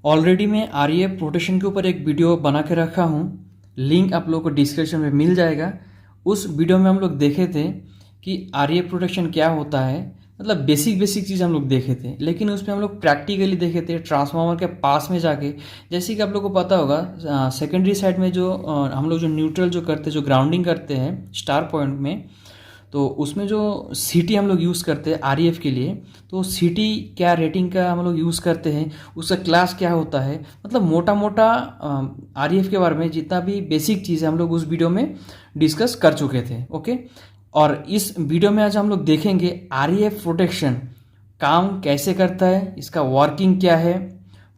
Already मैं आरईएफ protection के ऊपर एक वीडियो बना के रखा हूँ, लिंक आप लोगों को डिस्क्रिप्शन में मिल जाएगा। उस वीडियो में हम लोग देखे थे कि आरईएफ प्रोटेक्शन क्या होता है, मतलब बेसिक बेसिक चीज़ हम लोग देखे थे, लेकिन उसमें हम लोग प्रैक्टिकली देखे थे ट्रांसफार्मर के पास में जाके। जैसे कि आप लोग को पता होगा सेकेंडरी साइड में जो हम लोग जो न्यूट्रल जो करते हैं, जो ग्राउंडिंग करते हैं स्टार पॉइंट में, तो उसमें जो सीटी हम लोग यूज़ करते हैं आरईएफ के लिए, तो सीटी क्या रेटिंग का हम लोग यूज़ करते हैं, उसका क्लास क्या होता है, मतलब मोटा मोटा आरईएफ के बारे में जितना भी बेसिक चीज़ है हम लोग उस वीडियो में डिस्कस कर चुके थे। ओके, और इस वीडियो में आज हम लोग देखेंगे आरईएफ प्रोटेक्शन काम कैसे करता है, इसका वर्किंग क्या है,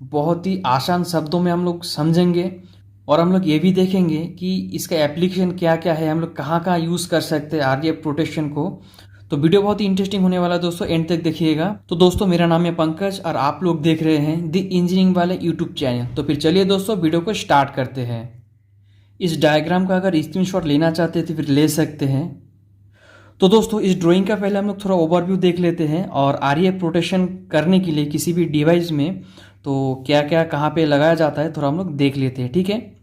बहुत ही आसान शब्दों में हम लोग समझेंगे। और हम लोग ये भी देखेंगे कि इसका एप्लीकेशन क्या क्या है, हम लोग कहाँ कहाँ यूज़ कर सकते हैं आरईएफ प्रोटेक्शन को। तो वीडियो बहुत ही इंटरेस्टिंग होने वाला है दोस्तों, एंड तक देखिएगा। तो दोस्तों मेरा नाम है पंकज और आप लोग देख रहे हैं द इंजीनियरिंग वाले यूट्यूब चैनल। तो फिर चलिए दोस्तों वीडियो को स्टार्ट करते हैं। इस डायग्राम का अगर स्क्रीनशॉट लेना चाहते हैं तो फिर ले सकते हैं। तो दोस्तों इस ड्राइंग का पहले हम लोग थोड़ा ओवरव्यू देख लेते हैं, और आरईएफ प्रोटेक्शन करने के लिए किसी भी डिवाइस में तो क्या क्या कहाँ पे लगाया जाता है थोड़ा हम लोग देख लेते हैं, ठीक है।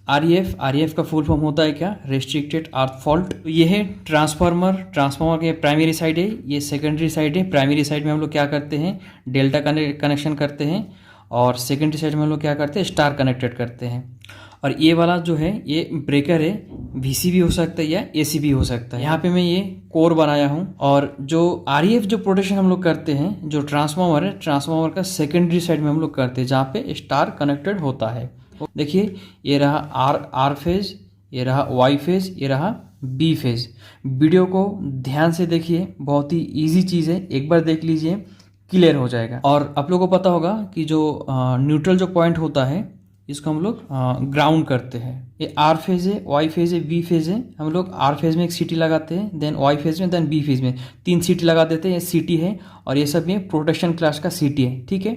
आरईएफ का फुल फॉर्म होता है क्या, रेस्ट्रिक्टेड अर्थ फॉल्ट। तो ये है ट्रांसफार्मर के प्राइमरी साइड है, ये सेकेंडरी साइड है। प्राइमरी साइड में हम लोग क्या करते हैं, डेल्टा कनेक्शन करते हैं, और सेकेंडरी साइड में हम लोग क्या करते हैं, स्टार कनेक्टेड करते हैं। और ये वाला जो है ये ब्रेकर है, वीसी भी हो सकता है या एसी भी हो सकता है। यहाँ पे मैं ये कोर बनाया हूँ। और जो आरईएफ जो प्रोटेक्शन हम लोग करते हैं, जो ट्रांसफार्मर है, ट्रांसफार्मर का सेकेंडरी साइड में हम लोग करते हैं जहाँ पे स्टार कनेक्टेड होता है। देखिए ये रहा आर फेज, ये रहा वाई फेज, ये रहा बी फेज। वीडियो को ध्यान से देखिए, बहुत ही इजी चीज़ है, एक बार देख लीजिए क्लियर हो जाएगा। और आप लोगों को पता होगा कि जो न्यूट्रल जो पॉइंट होता है इसको हम लोग ग्राउंड करते हैं। ये आर फेज है, वाई फेज है, बी फेज है। हम लोग आर फेज में एक सीटी लगाते हैं, देन वाई फेज में, देन बी फेज में 3 सीटी लगा देते हैं। ये सीटी है और ये सब ये प्रोटेक्शन क्लास का सीटी है, ठीक है,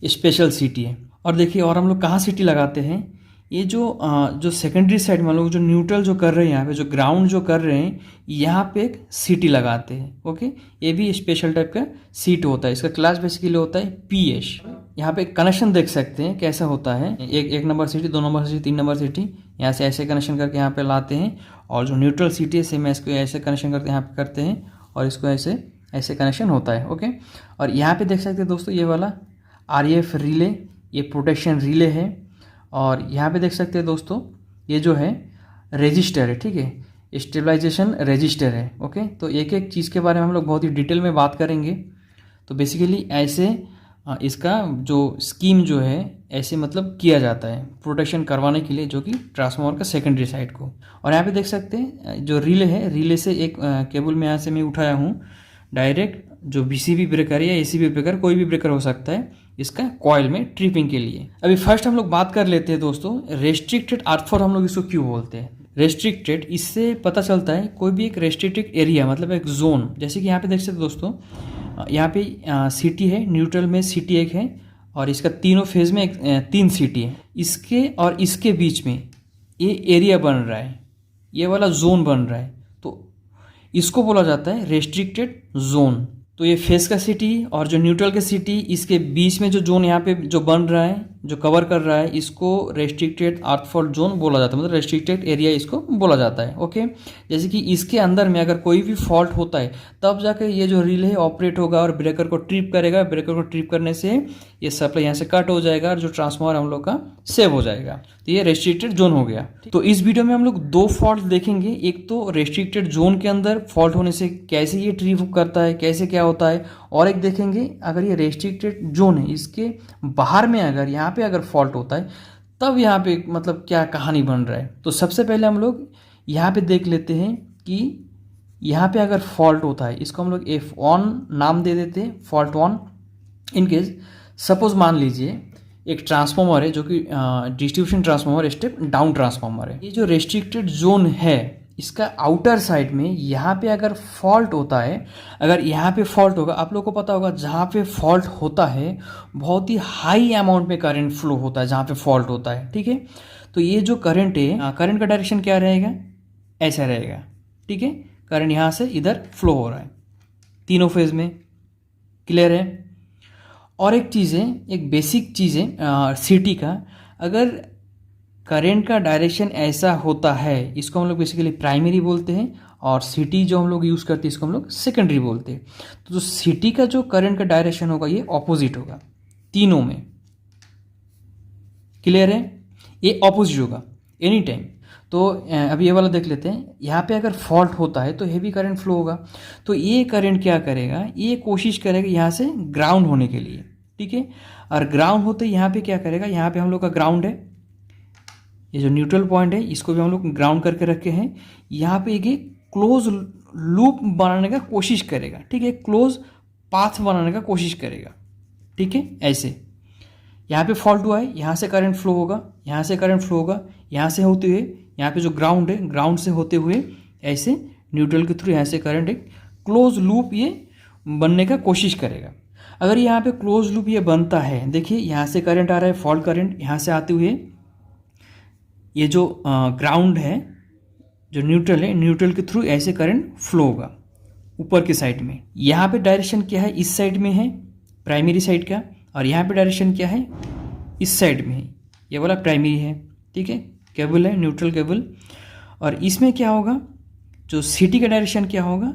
ये स्पेशल सीटी है। और देखिए और हम लोग कहाँ सीटी लगाते हैं, ये जो सेकेंडरी साइड में हम लोग जो न्यूट्रल जो कर रहे हैं, यहाँ पे जो ग्राउंड जो कर रहे हैं, यहाँ पे एक सीटी लगाते हैं। ओके, ये भी स्पेशल टाइप का सीट होता है, इसका क्लास बेसिकली होता है पीएच। यहाँ पे कनेक्शन देख सकते हैं कैसा होता है, एक नंबर सीटी, 2 नंबर सीटी, 3 नंबर सीटी, यहाँ से ऐसे कनेक्शन करके यहाँ पे लाते हैं। और जो न्यूट्रल सीटी है सेम इसको ऐसे कनेक्शन करके यहाँ पे करते हैं, और इसको ऐसे कनेक्शन होता है। ओके, और यहाँ पे देख सकते हैं दोस्तों ये वाला आरईएफ रिले, ये प्रोटेक्शन रिले है। और यहाँ पे देख सकते हैं दोस्तों ये जो है रजिस्टर है, ठीक है, स्टेबलाइजेशन रजिस्टर है। ओके, तो एक एक चीज़ के बारे में हम लोग बहुत ही डिटेल में बात करेंगे। तो बेसिकली ऐसे इसका जो स्कीम जो है ऐसे मतलब किया जाता है प्रोटेक्शन करवाने के लिए, जो कि ट्रांसफार्मर का सेकेंडरी साइड को। और यहाँ पे देख सकते हैं जो रिले है, रिले से एक केबल में यहाँ से मैं उठाया हूँ डायरेक्ट, जो बीसीबी ब्रेकर या एसीबी ब्रेकर, कोई भी ब्रेकर हो सकता है, इसका कॉइल में ट्रिपिंग के लिए। अभी फर्स्ट हम लोग बात कर लेते हैं दोस्तों रेस्ट्रिक्टेड अर्थ फॉल्ट हम लोग इसको क्यों बोलते हैं। रेस्ट्रिक्टेड, इससे पता चलता है कोई भी एक रेस्ट्रिक्टेड एरिया, मतलब एक जोन। जैसे कि यहाँ पे देख सकते दोस्तों, यहाँ पे सीटी है, न्यूट्रल में सीटी एक है, और इसका तीनों फेज में 3 सीटी है। इसके और इसके बीच में ये एरिया बन रहा है, ये वाला जोन बन रहा है, तो इसको बोला जाता है रेस्ट्रिक्टेड जोन। तो ये फेस का सिटी और जो न्यूट्रल के सिटी, इसके बीच में जो जोन यहाँ पे जो बन रहा है, जो कवर कर रहा है, इसको रेस्ट्रिक्टेड अर्थ फॉल्ट जोन बोला जाता है, मतलब रेस्ट्रिक्टेड एरिया इसको बोला जाता है। ओके, जैसे कि इसके अंदर में अगर कोई भी फॉल्ट होता है तब जाकर ये जो रिले ऑपरेट होगा और ब्रेकर को ट्रिप करेगा। ब्रेकर को ट्रिप करने से ये सप्लाई यहाँ से कट हो जाएगा और जो ट्रांसफार्मर हम लोग का सेव हो जाएगा। तो ये रेस्ट्रिक्टेड जोन हो गया। तो इस वीडियो में हम लोग 2 फॉल्ट देखेंगे, एक तो रेस्ट्रिक्टेड जोन के अंदर फॉल्ट होने से कैसे ये ट्रिप करता है, कैसे क्या होता है, और एक देखेंगे अगर ये रेस्ट्रिक्टेड जोन है इसके बाहर में अगर यहाँ पे अगर फॉल्ट होता है तब यहाँ पे मतलब क्या कहानी बन रहा है। तो सबसे पहले हम लोग यहाँ पे देख लेते हैं कि यहाँ पे अगर फॉल्ट होता है, इसको हम लोग F1 नाम दे देते हैं, फॉल्ट 1। इनकेस सपोज मान लीजिए एक ट्रांसफार्मर है जो कि distribution transformer, step down transformer है। ये जो रेस्ट्रिक्टेड जोन है इसका आउटर साइड में यहाँ पे अगर फॉल्ट होता है, अगर यहाँ पे फॉल्ट होगा, आप लोग को पता होगा जहाँ पे फॉल्ट होता है बहुत ही हाई अमाउंट में करंट फ्लो होता है जहाँ पे फॉल्ट होता है, ठीक है। तो ये जो करंट है, करंट का डायरेक्शन क्या रहेगा, ऐसा रहेगा, ठीक है। करंट यहाँ से इधर फ्लो हो रहा है तीनों फेज में, क्लियर है। और एक चीज़ है, एक बेसिक चीज़ है सिटी का, अगर करंट का डायरेक्शन ऐसा होता है, इसको हम लोग बेसिकली प्राइमरी बोलते हैं, और सिटी जो हम लोग यूज़ करते हैं इसको हम लोग सेकेंडरी बोलते हैं। तो जो सिटी का जो करंट का डायरेक्शन होगा ये ऑपोजिट होगा तीनों में। क्लियर है? ये ऑपोजिट होगा एनी टाइम। तो अभी ये वाला देख लेते हैं। यहाँ पे अगर फॉल्ट होता है तो हेवी करंट फ्लो होगा। तो ये करंट क्या करेगा, ये कोशिश करेगा यहाँ से ग्राउंड होने के लिए, ठीक है। और ग्राउंड होते यहाँ पे क्या करेगा, यहाँ पे हम लोग का ग्राउंड है, ये जो न्यूट्रल पॉइंट है इसको भी हम लोग ग्राउंड करके रखे हैं। यहाँ पे ये क्लोज लूप बनाने का कोशिश करेगा, ठीक है, क्लोज पाथ बनाने का कोशिश करेगा, ठीक है। ऐसे यहाँ पे फॉल्ट हुआ है, यहाँ से करंट फ्लो होगा, यहाँ से करंट फ्लो होगा, यहाँ से होते हुए यहाँ पे जो ग्राउंड है, ग्राउंड से होते हुए ऐसे न्यूट्रल के थ्रू यहाँ से करंट एक क्लोज लूप ये बनने का कोशिश करेगा। अगर यहाँ पे क्लोज लूप ये बनता है, देखिए यहाँ से करंट आ रहा है, फॉल्ट करंट यहाँ से आते हुए ये जो ग्राउंड है, जो न्यूट्रल है, न्यूट्रल के थ्रू ऐसे करंट फ्लो होगा ऊपर की साइड में। यहाँ पे डायरेक्शन क्या है, इस साइड में है प्राइमरी साइड का, और यहाँ पे डायरेक्शन क्या है, इस साइड में है, ये वाला प्राइमरी है, ठीक है, केबल है, न्यूट्रल केबल। और इसमें क्या होगा, जो सिटी का डायरेक्शन क्या होगा,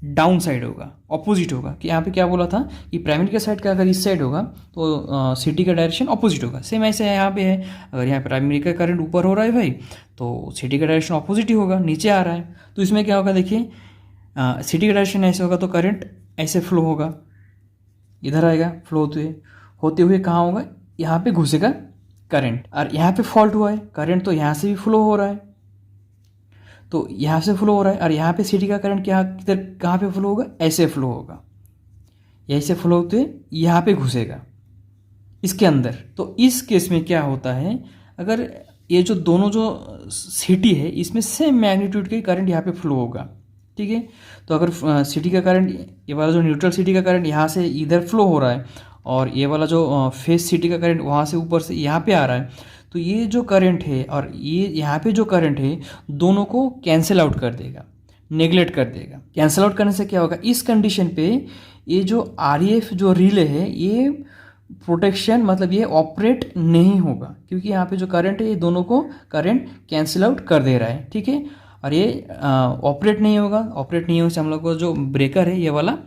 डाउन साइड होगा, ऑपोजिट होगा। कि यहाँ पे क्या बोला था कि प्राइमरी का साइड का अगर इस साइड होगा तो सिटी का डायरेक्शन ऑपोजिट होगा। सेम ऐसे यहाँ पे है, अगर यहाँ प्राइमरी का करंट ऊपर हो रहा है भाई, तो सिटी का डायरेक्शन ऑपोजिट ही होगा, नीचे आ रहा है। तो इसमें क्या होगा, देखिए सिटी का डायरेक्शन ऐसे होगा तो करंट ऐसे फ्लो होगा, इधर आएगा फ्लो होते हुए कहाँ होगा, यहाँ पे घुसेगा करंट। और यहाँ पे फॉल्ट हुआ है, करंट तो यहाँ से भी फ्लो हो रहा है, तो यहाँ से फ्लो हो रहा है, और यहाँ पे सिटी का करंट क्या किधर कहाँ पे फ्लो होगा, ऐसे फ्लो होगा, ऐसे फ्लो होते यहाँ पे घुसेगा इसके अंदर। तो इस केस में क्या होता है, अगर ये जो दोनों जो सिटी है इसमें सेम मैग्नीट्यूड के करंट यहाँ पे फ्लो होगा, ठीक है। तो अगर सिटी का करंट, ये वाला जो न्यूट्रल सिटी का करंट यहाँ से इधर फ्लो हो रहा है, और ये वाला जो फेस सिटी का करंट वहाँ से ऊपर से यहाँ पे आ रहा है, तो ये जो करंट है और ये यहाँ पे जो करंट है दोनों को कैंसिल आउट कर देगा, नेगलेक्ट कर देगा। कैंसिल आउट करने से क्या होगा, इस कंडीशन पे ये जो REF जो रिले है ये प्रोटेक्शन मतलब ये ऑपरेट नहीं होगा, क्योंकि यहाँ पे जो करंट है ये दोनों को करंट कैंसिल आउट कर दे रहा है, ठीक है। और ये ऑपरेट नहीं होगा। ऑपरेट नहीं होने से हम लोग को जो ब्रेकर है ये वाला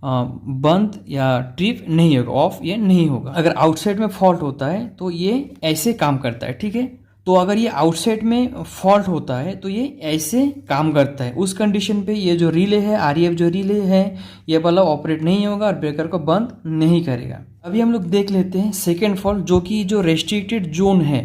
बंद या ट्रिप नहीं होगा, ऑफ ये नहीं होगा। अगर आउटसाइड में फॉल्ट होता है तो ये ऐसे काम करता है, ठीक है। तो अगर ये आउटसाइड में फॉल्ट होता है तो ये ऐसे काम करता है। उस कंडीशन पे ये जो रिले है, REF जो रिले है, ये वाला ऑपरेट नहीं होगा और ब्रेकर को बंद नहीं करेगा। अभी हम लोग देख लेते हैं सेकेंड फॉल्ट, जो कि जो रेस्ट्रिक्टेड जोन है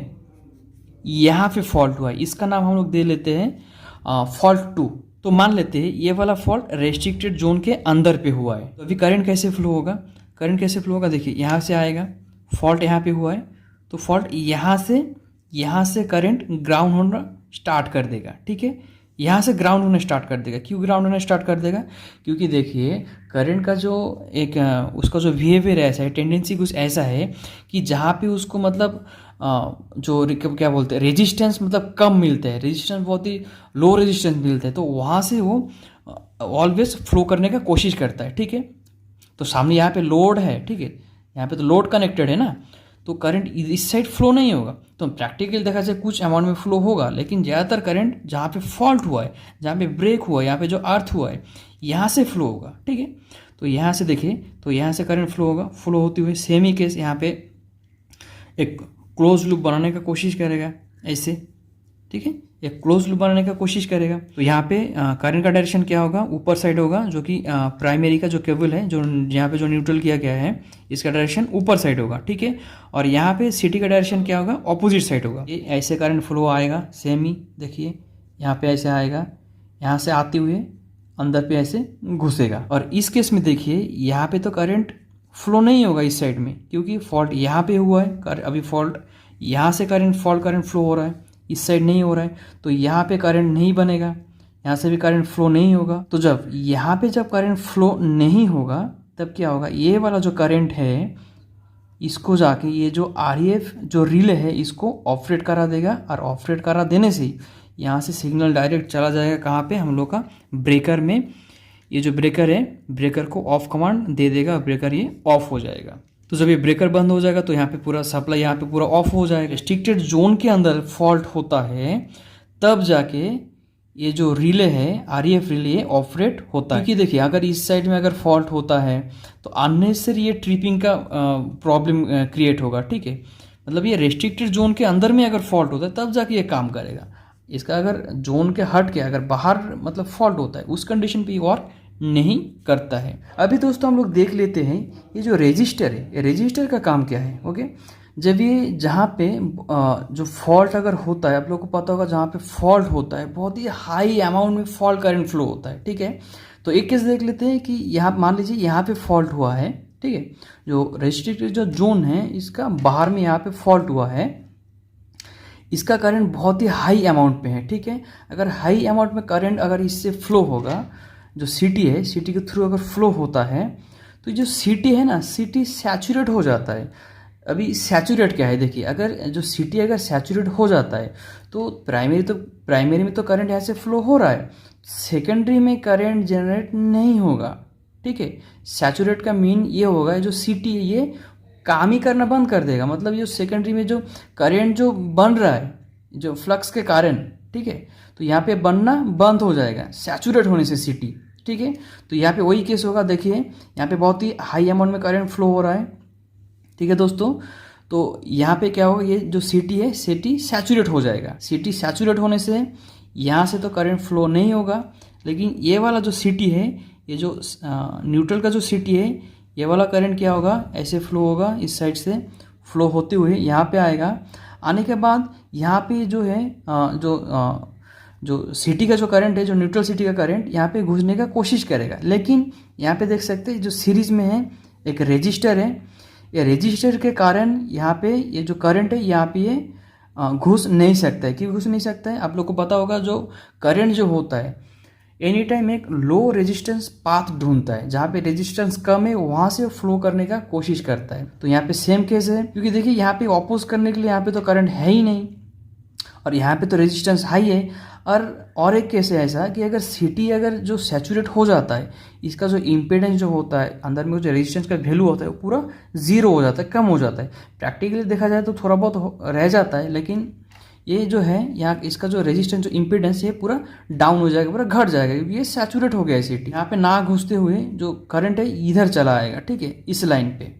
यहाँ पे फॉल्ट हुआ है, इसका नाम हम लोग दे लेते हैं फॉल्ट 2। तो मान लेते हैं ये वाला फॉल्ट रेस्ट्रिक्टेड जोन के अंदर पे हुआ है। तो अभी करंट कैसे फ्लो होगा, करंट कैसे फ्लो होगा, देखिए यहाँ से आएगा, फॉल्ट यहाँ पे हुआ है, तो फॉल्ट यहाँ से करंट ग्राउंड होना स्टार्ट कर देगा, ठीक है। यहाँ से ग्राउंड होना स्टार्ट कर देगा। क्यों ग्राउंड होना स्टार्ट कर देगा, क्योंकि देखिए करंट का जो एक उसका जो बिहेवियर ऐसा है, टेंडेंसी कुछ ऐसा है कि जहाँ पे उसको मतलब जो क्या बोलते हैं रेजिस्टेंस मतलब कम मिलता है, रेजिस्टेंस बहुत ही लो रेजिस्टेंस मिलता है, तो वहाँ से वो ऑलवेज फ्लो करने का कोशिश करता है, ठीक है। तो सामने यहाँ पे लोड है, ठीक है, यहाँ पे तो लोड कनेक्टेड है ना, तो करंट इस साइड फ्लो नहीं होगा। तो प्रैक्टिकल देखा जाए कुछ अमाउंट में फ्लो होगा, लेकिन ज़्यादातर करंट जहाँ पे फॉल्ट हुआ है, जहाँ पे ब्रेक हुआ है, यहाँ पे जो अर्थ हुआ है, यहाँ से फ्लो होगा, ठीक है। तो यहाँ से देखिए, तो यहाँ से करंट फ्लो होगा, फ्लो होते हुए सेम ही केस यहाँ पे एक क्लोज लूप बनाने का कोशिश करेगा ऐसे, ठीक है, एक क्लोज लूप बनाने का कोशिश करेगा। तो यहाँ पे करंट का डायरेक्शन क्या होगा, ऊपर साइड होगा, जो कि प्राइमरी का जो केबल है, जो यहाँ पे जो न्यूट्रल किया गया है, इसका डायरेक्शन ऊपर साइड होगा, ठीक है। और यहाँ पे सिटी का डायरेक्शन क्या होगा, ऑपोजिट साइड होगा। ये ऐसे करंट फ्लो आएगा, सेम ही देखिए यहाँ पे ऐसे आएगा, यहाँ से आते हुए अंदर पे ऐसे घुसेगा। और इस केस में देखिए यहाँ पे तो करंट फ्लो नहीं होगा इस साइड में, क्योंकि फॉल्ट यहाँ पे हुआ है। अभी फॉल्ट यहाँ से करंट फ्लो हो रहा है, इस साइड नहीं हो रहा है, तो यहाँ पे करंट नहीं बनेगा, यहाँ से भी करंट फ्लो नहीं होगा। तो जब यहाँ पे जब करंट फ्लो नहीं होगा तब क्या होगा, ये वाला जो करंट है इसको जाके ये जो REF जो रिले है इसको ऑपरेट करा देगा, और ऑपरेट करा देने से यहाँ से सिग्नल डायरेक्ट चला जाएगा कहाँ पे, हम लोग का ब्रेकर में। ये जो ब्रेकर है, ब्रेकर को ऑफ कमांड दे देगा, ब्रेकर ये ऑफ हो जाएगा। तो जब ये ब्रेकर बंद हो जाएगा तो यहाँ पे पूरा सप्लाई यहाँ पे पूरा ऑफ हो जाएगा। रिस्ट्रिक्टेड जोन के अंदर फॉल्ट होता है तब जाके ये जो रिले है आरईएफ रिले ये ऑपरेट होता है। क्योंकि देखिए अगर इस साइड में अगर फॉल्ट होता है तो अननेसेसरी ये ट्रिपिंग का प्रॉब्लम क्रिएट होगा, ठीक है। मतलब ये रेस्ट्रिक्टेड जोन के अंदर में अगर फॉल्ट होता है तब जाके ये काम करेगा। इसका अगर जोन के हट के अगर बाहर मतलब फॉल्ट होता है उस कंडीशन पे ये वर्क नहीं करता है। अभी दोस्तों हम लोग देख लेते हैं ये जो रजिस्टर है, ये रजिस्टर का काम क्या है। ओके, जब ये जहाँ पे जो फॉल्ट अगर होता है, आप लोगों को पता होगा जहाँ पे फॉल्ट होता है बहुत ही हाई अमाउंट में फॉल्ट करंट फ्लो होता है, ठीक है। तो एक केस देख लेते हैं कि यहाँ मान लीजिए यहाँ पे फॉल्ट हुआ है, ठीक है। जो रेस्ट्रिक्टेड जो जोन है इसका बाहर में यहाँ पे फॉल्ट हुआ है, इसका करंट बहुत ही हाई अमाउंट पे है, ठीक है। अगर हाई अमाउंट में करंट अगर इससे फ्लो होगा, जो सीटी है, सीटी के थ्रू अगर फ्लो होता है तो जो सीटी है ना, सीटी सैचुरेट हो जाता है। अभी सैचुरेट क्या है देखिए, अगर जो सीटी अगर सैचुरेट हो जाता है तो प्राइमरी में तो करंट यहाँ से फ्लो हो रहा है, सेकेंडरी में करंट जनरेट नहीं होगा, ठीक है। सैचुरेट का मीन ये होगा जो सीटी है ये काम ही करना बंद कर देगा। मतलब ये सेकेंडरी में जो करंट जो बन रहा है जो फ्लक्स के कारण, ठीक है, तो यहाँ पे बनना बंद हो जाएगा सैचुरेट होने से सीटी, ठीक है। तो यहाँ पे वही केस होगा, देखिए यहाँ पे बहुत ही हाई अमाउंट में करंट फ्लो हो रहा है, ठीक है दोस्तों। तो यहाँ पे क्या होगा, ये जो सीटी है सीटी सैचुरेट हो जाएगा। सीटी सैचुरेट होने से यहाँ से तो करंट फ्लो नहीं होगा, लेकिन ये वाला जो सीटी है, ये जो न्यूट्रल का जो सीटी है, ये वाला करंट क्या होगा, ऐसे फ्लो होगा, इस साइड से फ्लो होते हुए यहाँ पे आएगा। आने के बाद यहाँ पे जो है जो सीटी का जो करंट है, जो न्यूट्रल सीटी का करंट यहाँ पे घुसने का कोशिश करेगा। लेकिन यहाँ पे देख सकते हैं जो सीरीज में है एक रेजिस्टर है, ये रेजिस्टर के कारण यहाँ पे ये जो करंट है यहाँ पे ये घुस नहीं सकता है। क्यों घुस नहीं सकता है, आप लोग को पता होगा जो करंट जो होता है एनी टाइम एक लो रेजिस्टेंस पाथ ढूंढता है, जहाँ पे रेजिस्टेंस कम है वहाँ से फ्लो करने का कोशिश करता है। तो यहाँ पे सेम केस है, क्योंकि देखिए यहाँ पे ऑपोज करने के लिए यहाँ पे तो करंट है ही नहीं और यहाँ पे तो रेजिस्टेंस हाई है। और एक केस है ऐसा कि अगर सीटी अगर जो सैचुरेट हो जाता है, इसका जो इम्पीडेंस जो होता है अंदर में जो रेजिस्टेंस का वैल्यू होता है वो पूरा जीरो हो जाता है, कम हो जाता है। प्रैक्टिकली देखा जाए तो थोड़ा बहुत रह जाता है, लेकिन ये जो है यहाँ इसका जो रेजिस्टेंस जो इम्पीडेंस है पूरा डाउन हो जाएगा, पूरा घट जाएगा, क्योंकि ये सैचुरेट हो गया है सीटी। यहाँ पे ना घुसते हुए जो करंट है इधर चला आएगा, ठीक है, इस लाइन पे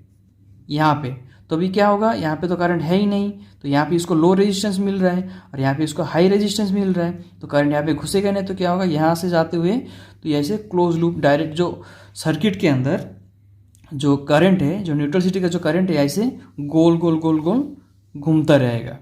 यहाँ पे। तो अभी क्या होगा, यहाँ पे तो करंट है ही नहीं, तो यहाँ पे इसको लो रेजिस्टेंस मिल रहा है और यहाँ पे इसको हाई रेजिस्टेंस मिल रहा है, तो करंट यहाँ पे घुसेगा नहीं। तो क्या होगा, यहाँ से जाते हुए तो ऐसे क्लोज लूप डायरेक्ट जो सर्किट के अंदर जो करंट है, जो न्यूट्रल सिटी का जो करंट है, ऐसे गोल गोल गोल गोल घूमता रहेगा।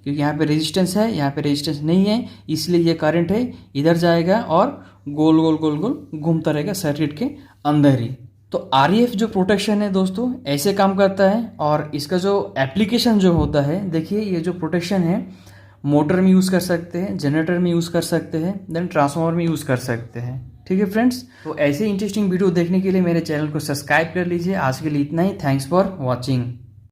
क्योंकि यहाँ पे रेजिस्टेंस है, यहाँ पे रेजिस्टेंस नहीं है, इसलिए ये करंट है इधर जाएगा और गोल गोल गोल गोल घूमता रहेगा सर्किट के अंदर ही। तो आरईएफ जो प्रोटेक्शन है दोस्तों ऐसे काम करता है। और इसका जो एप्लीकेशन जो होता है, देखिए ये जो प्रोटेक्शन है मोटर में यूज़ कर सकते हैं, जनरेटर में यूज़ कर सकते हैं, देन ट्रांसफार्मर में यूज़ कर सकते हैं, ठीक है फ्रेंड्स। तो ऐसे इंटरेस्टिंग वीडियो देखने के लिए मेरे चैनल को सब्सक्राइब कर लीजिए। आज के लिए इतना ही, थैंक्स फॉर वॉचिंग।